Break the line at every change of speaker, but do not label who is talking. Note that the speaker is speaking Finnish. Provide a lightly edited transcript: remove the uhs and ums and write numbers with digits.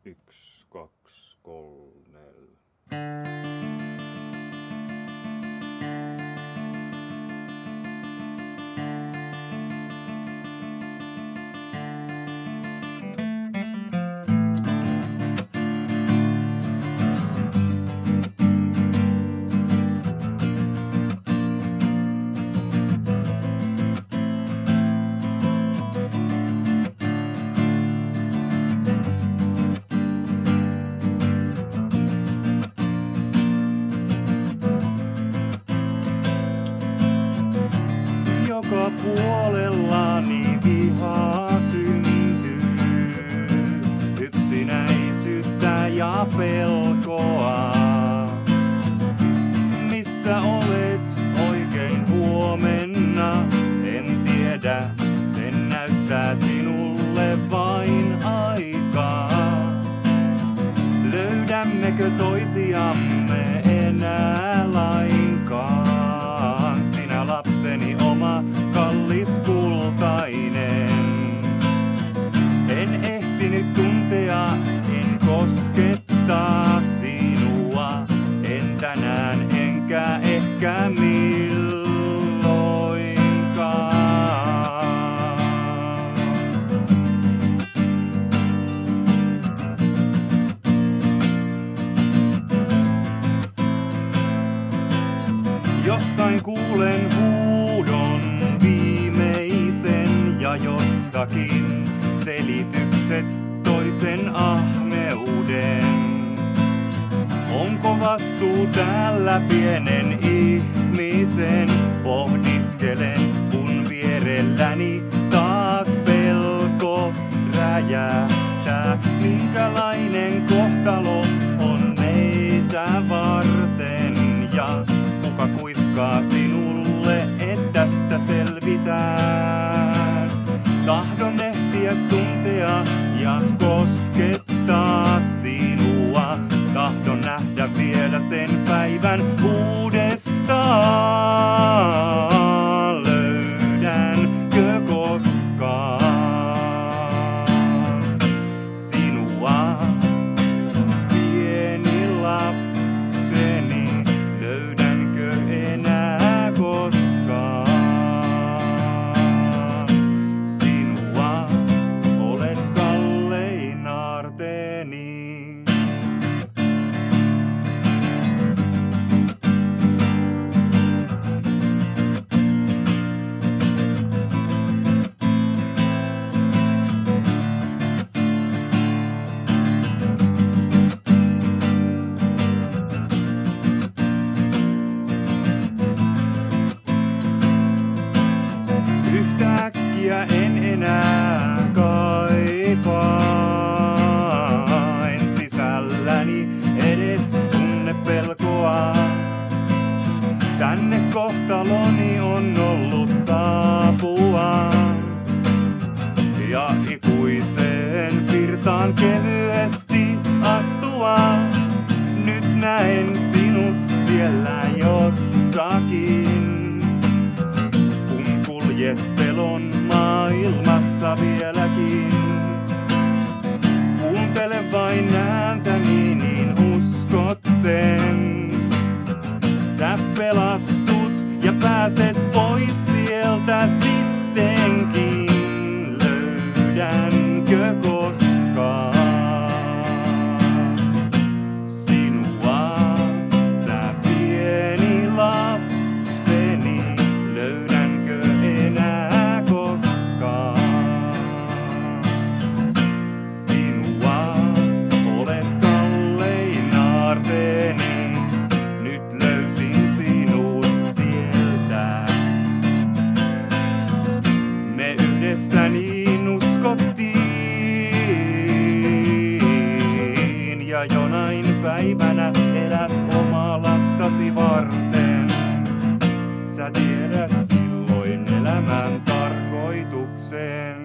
1, 2, 3, 4. Joka puolellani vihaa syntyy, yksinäisyyttä ja pelkoa. Missä olet oikein huomenna, en tiedä, sen näyttää sinulle vain aikaa. Löydämmekö toisiamme enää lainkaan? Sinä lapseni oma kallis kultainen. En ehtinyt tuntea, en koskettaa sinua. En tänään enkä ehkä milloinkaan. Jostain kuulen huudon viimeisen ja jostakin selitykset toisen ahneuden. Onko vastuu täällä pienen ihmisen? Pohdiskelen, kun vierelläni taas pelko räjähtää. Minkälainen kohtalo on meitä varten ja kuka kuiskaa sinulle, et tästä selvitään? Tahdon ehtiä tuntea ja koskettaa sinua. Tahdon nähdä vielä sen päivän uudestaan. Löydänkö koskaan sinua, pieni lapseni? Löydänkö enää koskaan sinua? Olet kallein aarteeni. Yhtäkkiä en enää kaipaa, en sisälläni edes tunne pelkoa. Tänne kohtaloni on ollut saapua ja ikuiseen virtaan kevyesti astua. Nyt näen sinut siellä jossakin. Pelon maailmassa vieläkin. Kuuntele vain ääntäni, niin uskot sen. Sä pelastut ja pääset pois sieltä sittenkin. Löydänkö koskaan sinua, sä pieni lapseni? Löydänkö enää koskaan sinua? Olet kallein aarteeni. Nyt löysin sinut sieltä. Me yhdessä niin uskottiin. Ja jonain päivänä elät omaa lastasi varten. Sä tiedät silloin elämän tarkoituksen.